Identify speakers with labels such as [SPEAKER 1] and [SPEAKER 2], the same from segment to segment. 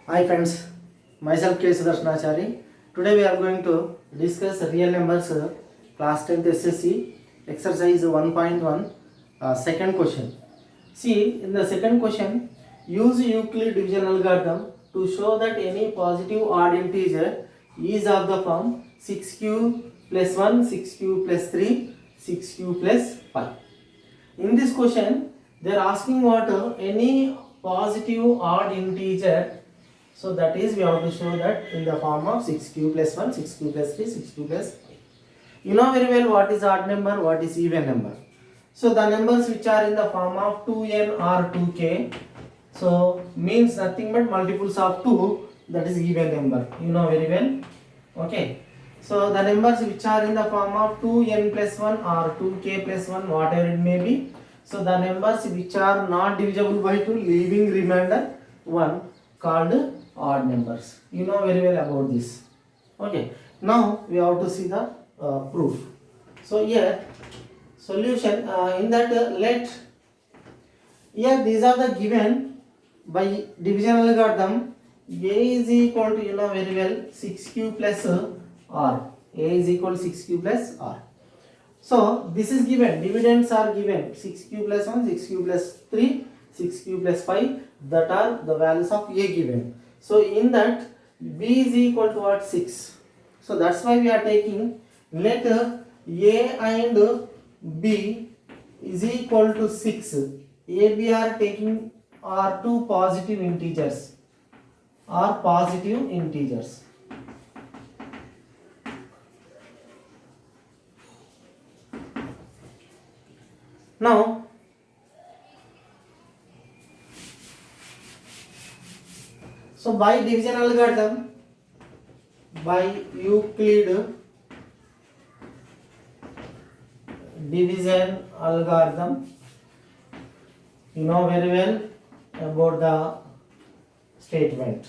[SPEAKER 1] Hi friends, myself K. Sudarshanachari. Today we are going to discuss real numbers class 10th SSC exercise 1.1 second question. See, in the second question, use Euclid division algorithm to show that any positive odd integer is of the form 6q plus 1, 6q plus 3, 6q plus 5. In this question, they are asking what any positive odd integer. So that is we have to show that in the form of 6q plus 1, 6q plus 3, 6q plus 5. You know very well what is odd number, what is even number. So the numbers which are in the form of 2n or 2k, so means nothing but multiples of 2, that is even number. You know very well. Okay. So the numbers which are in the form of 2n plus 1 or 2k plus 1, whatever it may be. So the numbers which are not divisible by 2, leaving remainder 1, called odd numbers. You know very well about this. Okay. Now we have to see the proof. So here solution in that let here these are the given by division algorithm. A is equal to, you know very well, 6q plus r. A is equal to 6q plus r. So this is given, dividends are given 6q plus 1, 6q plus 3, 6q plus 5, that are the values of A given. So in that B is equal to what? 6. So that's why we are taking let A and B is equal to 6. A, B are taking are two positive integers. Are positive integers. Now so by division algorithm, by Euclid division algorithm, you know very well about the statement.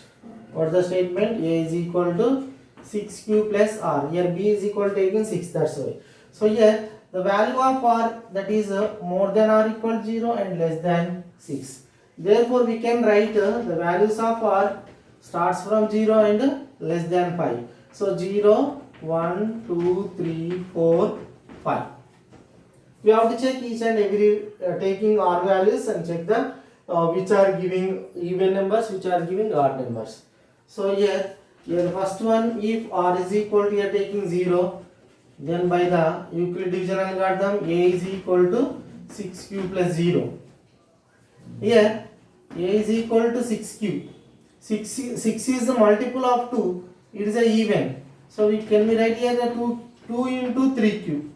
[SPEAKER 1] What is the statement? A is equal to 6q plus r. Here B is equal to taking 6, that's why. So here the value of r, that is more than or equal to 0 and less than 6. Therefore we can write the values of r starts from 0 and less than 5. So 0, 1, 2, 3, 4, 5. We have to check each and every taking r values and check the which are giving even numbers, which are giving odd numbers. So here the first one, if r is equal to, you are taking 0, then by the Euclid division algorithm A is equal to 6q plus 0. Here A is equal to 6q. 6 is the multiple of 2, it is a even. So we can write here the 2 into 3q,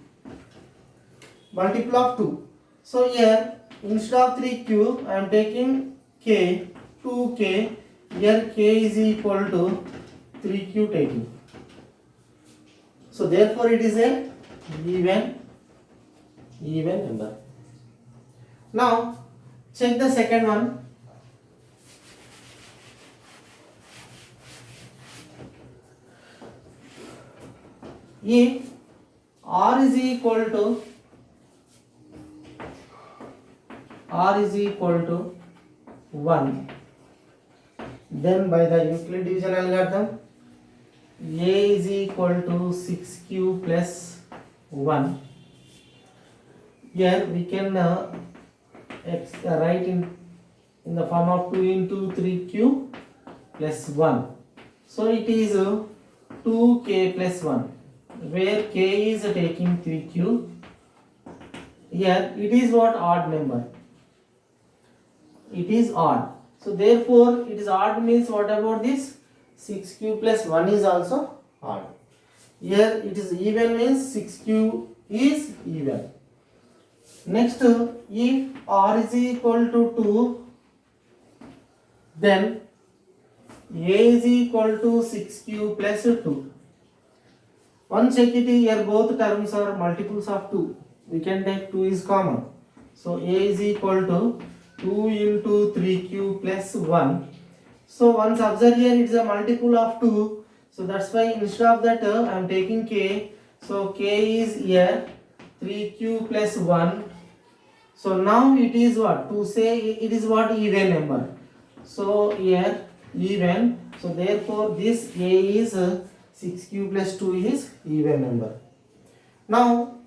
[SPEAKER 1] multiple of 2. So here instead of 3q I am taking k, 2k. Here k is equal to 3q taking. So therefore it is a even number. Now check the second one. If r is equal to 1, then by the Euclid division algorithm A is equal to 6q plus 1. Here we can write in the form of 2 into 3q plus 1. So it is 2k plus 1, where k is taking 3q. Here it is what? Odd number. It is odd. So therefore it is odd means what about this? 6q plus 1 is also odd. Here it is even means 6q is even. Next, if r is equal to 2, then A is equal to 6q plus 2. One check it here, both terms are multiples of 2. We can take 2 is common. So A is equal to 2 into 3q plus 1. So once observe here it is a multiple of 2. So that's why instead of that I am taking k. So k is here 3q plus 1. So now it is what? To say it is what? Even number. So here even. So therefore this A is 6q plus 2 is even number. Now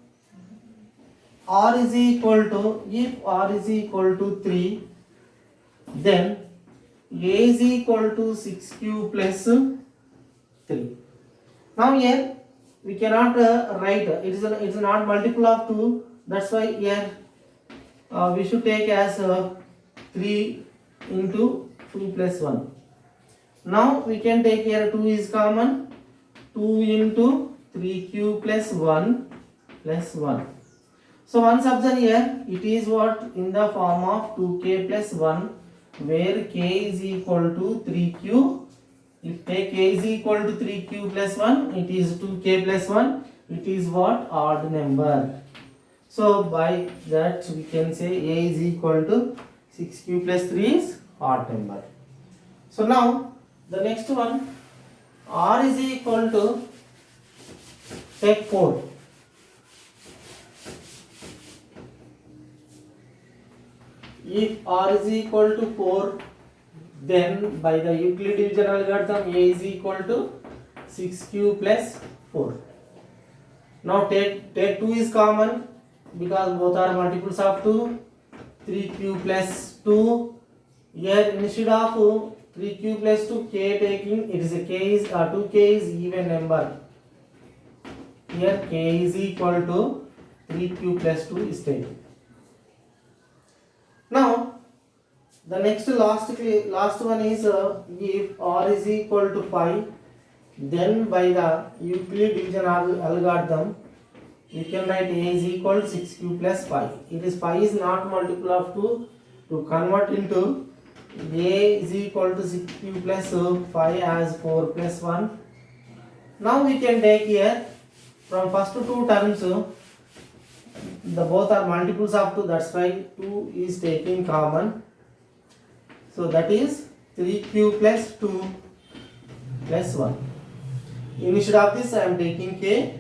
[SPEAKER 1] R is equal to, if R is equal to 3, then A is equal to 6q plus 3. Now here we cannot write, it's not multiple of 2, that's why here we should take as 3 into 2 plus 1. Now we can take here 2 is common, 2 into 3q plus 1 plus 1. So once observe here, it is what in the form of 2k plus 1, where k is equal to 3q. If k is equal to 3q plus 1, it is 2k plus 1, it is what? Odd number. So by that we can say A is equal to 6q plus 3 is odd number. So now the next one, R is equal to, take 4. If R is equal to 4, then by the Euclid division algorithm A is equal to 6q plus 4. Now take 2 is common because both are multiples of 2. 3q plus 2. Here instead of 3q plus 2 k taking, it is a k is 2k is even number. Here k is equal to 3q plus 2 is taken. Now the next last one is if R is equal to 5, then by the Euclid division algorithm we can write A is equal to 6q plus 5. It is 5 is not multiple of 2, to convert into A is equal to 6q plus 5 as 4 plus 1. Now we can take here from first two terms, the both are multiples of 2, that's why 2 is taken common. So that is 3q plus 2 plus 1. Instead of this I am taking k.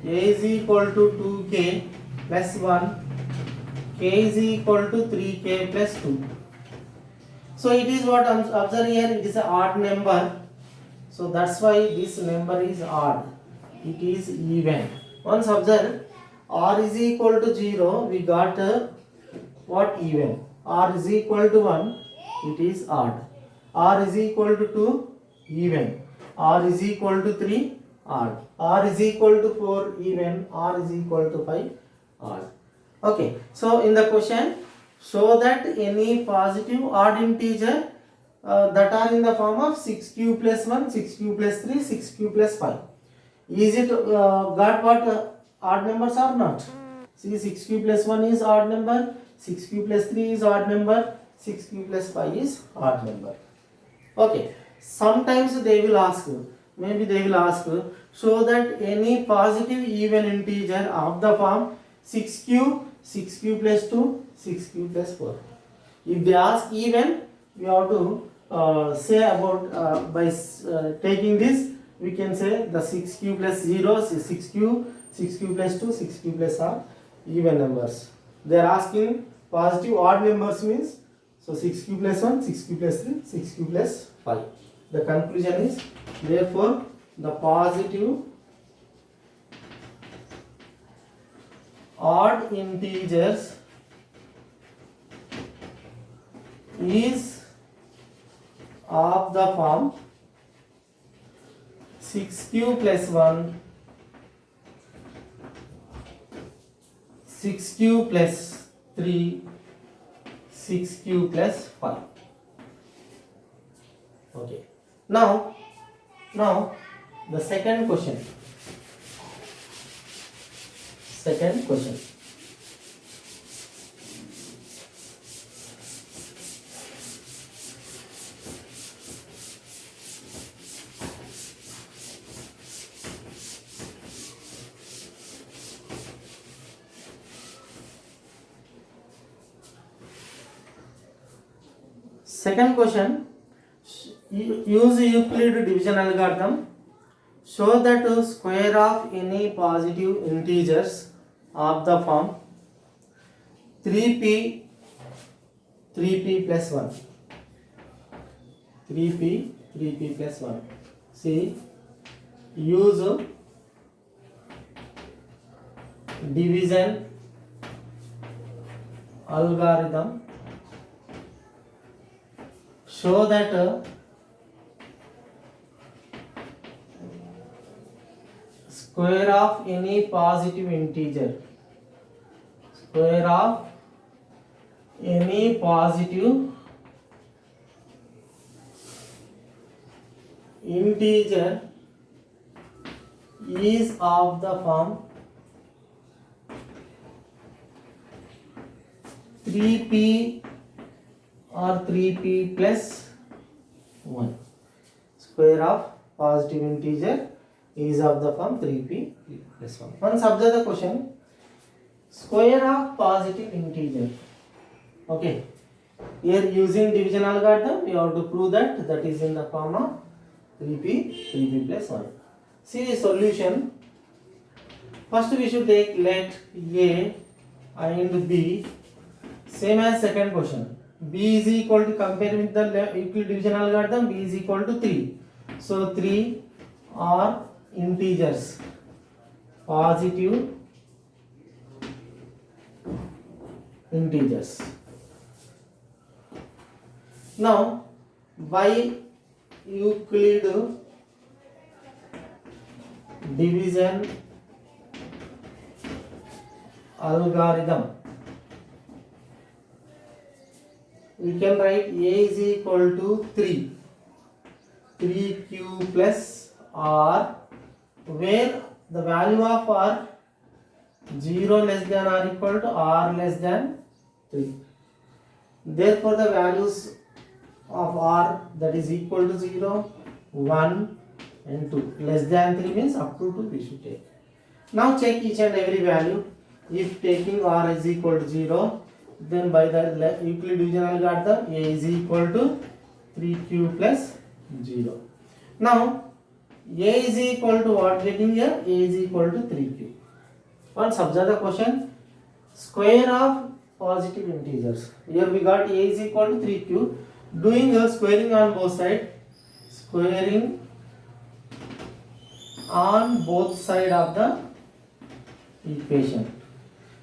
[SPEAKER 1] A is equal to 2k plus 1. K is equal to 3k plus 2. So it is what I am observing here, it is an odd number. So that's why this number is odd. It is even. Once observe, R is equal to 0, we got what? Even. R is equal to 1, it is odd. R is equal to 2, even. R is equal to 3, odd. R is equal to 4, even. R is equal to 5, odd. Okay, so in the question, show that any positive odd integer that are in the form of 6q plus 1, 6q plus 3, 6q plus 5. Is it got what odd numbers or not? See, 6q plus 1 is odd number, 6q plus 3 is odd number, 6q plus 5 is odd number. Okay, sometimes they will ask, maybe they will ask, show that any positive even integer of the form 6q, 6q plus 2, 6q plus 4. If they ask even, we have to say about by taking this, we can say the 6q plus 0 is 6q, 6q plus 2, 6q plus are even numbers. They are asking positive odd numbers means, so 6q plus 1, 6q plus 3, 6q plus 5. The conclusion is, therefore the positive odd integers is of the form 6q plus 1, 6q plus 3, 6q plus 5. Okay. Now the second question. Second question. Second question, use Euclid division algorithm. Show that square of any positive integers of the form 3p plus 1. 3p plus 1. See, use division algorithm. Show that square of any positive integer, square of any positive integer is of the form 3p or 3p plus 1. Square of positive integer is of the form 3p plus 1. Once observe the question. Square of positive integer. Okay. Here using division algorithm, we have to prove that is in the form of 3p plus 1. See the solution. First we should take let a and b same as second question. B is equal to, compare with the Euclid division algorithm, b is equal to 3. So 3 are integers, positive integers. Now by Euclid division algorithm, we can write a is equal to 3q plus r, where the value of r 0 less than or equal to r less than 3. Therefore the values of r that is equal to 0, 1 and 2. Less than 3 means up to 2 we should take. Now check each and every value. If taking r is equal to 0, then by the Euclid division algorithm, a is equal to 3q plus 0. Now a is equal to what getting here? A is equal to 3q. Once observe the question. Square of positive integers. Here we got a is equal to 3q. Doing a squaring on both sides. Squaring on both sides of the equation.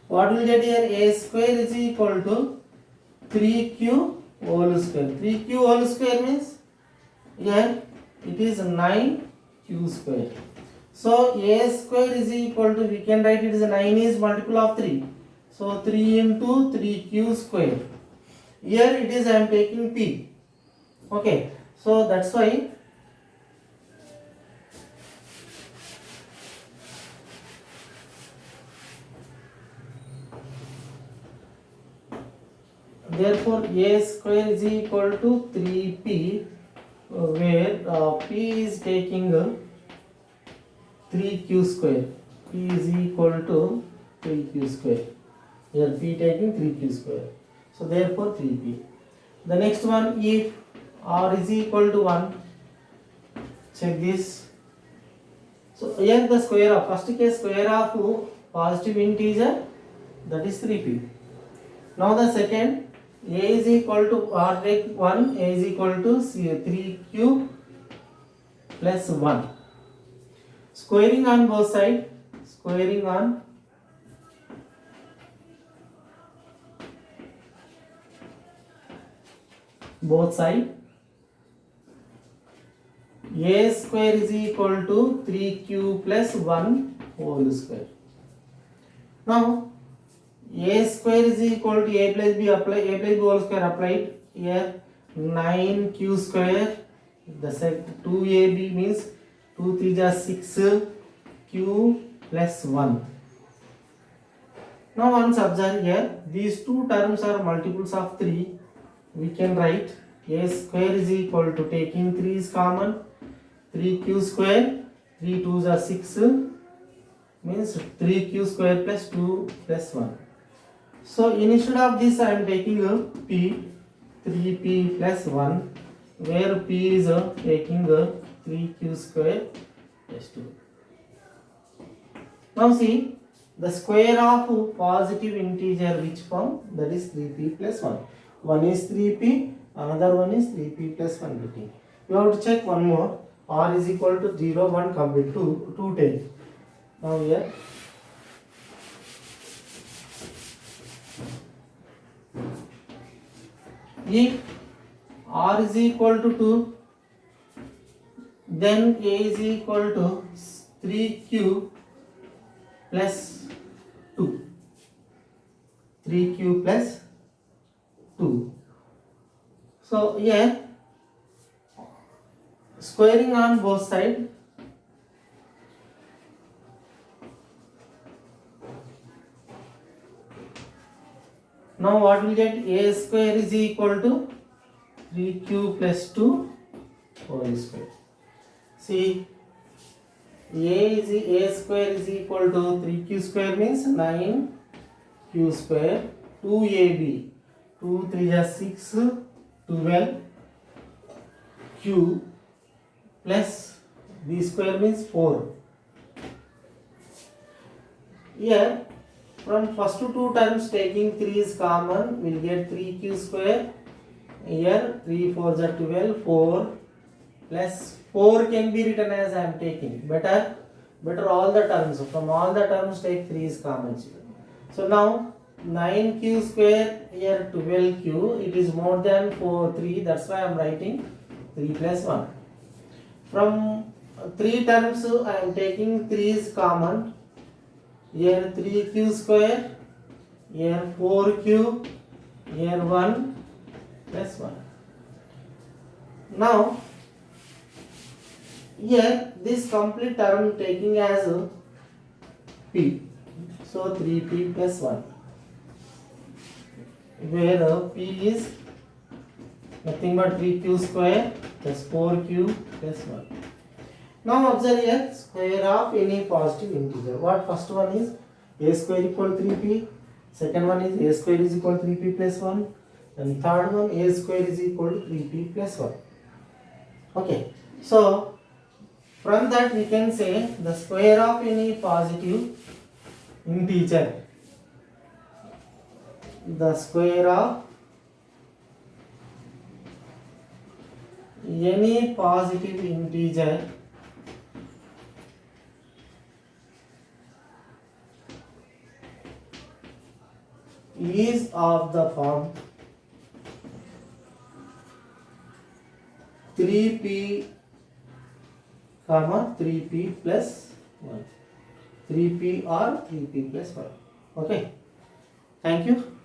[SPEAKER 1] What will get here? A square is equal to 3q whole square. 3q whole square means here it is 9q square. So a square is equal to, we can write it as 9 is multiple of 3. So 3 into 3q square. Here it is I am taking p. Okay. So that's why therefore a square is equal to 3p, where p is taking 3q square. P is equal to 3q square. Here p taking 3q square. So therefore 3p. The next one, if r is equal to 1, check this. So here the square of, first case square of positive integer, that is 3p. Now the second, a is equal to, r take 1, a is equal to 3q plus 1. Squaring on both sides, squaring on both sides, a square is equal to 3q plus 1 whole square. Now a square is equal to a plus b, apply a plus b whole square applied here, 9q square, the set 2ab means 2 3 are 6 q plus 1. Now once observe here, these two terms are multiples of 3. We can write a square is equal to, taking 3 is common, 3q square, 3 2s are 6 means 3q square plus 2 plus 1. So instead of this I am taking a p, 3p plus 1, where p is taking a 3q square plus 2. Now see, the square of positive integer which form, that is 3p plus 1. 1 is 3p another one is 3p plus 1pt. You have to check one more. R is equal to 0, 1 complete, 2 take. Now here if R is equal to 2, then A is equal to 3q plus 2. 3q plus 2. So here squaring on both sides, now what will get? A square is equal to 3q plus 2 whole square. See, A square is equal to 3q square means 9q square, 2ab, 2 3 is 6, 12 q plus b square means 4. Here from first two terms taking 3 is common, we will get 3q square. Here 3 4 are 12, 4 plus 4 can be written as I am taking. Better all the terms. From all the terms take 3 is common. So now 9q square, here 12q, it is more than 3, that's why I am writing 3 plus 1. From 3 terms I am taking 3 is common. Here 3q square, here 4q, here 1 plus 1. Now here this complete term taking as p, so 3p plus 1, where p is nothing but 3q square plus 4q plus 1. Now observe here, square of any positive integer. What first one is a square equal 3p, second one is a square is equal 3p plus 1, and third one a square is equal to 3p plus 1. Okay, so from that we can say the square of any positive integer, the square of any positive integer is of the form 3p, 3p plus 1, 3p or 3p plus 1. Okay, thank you.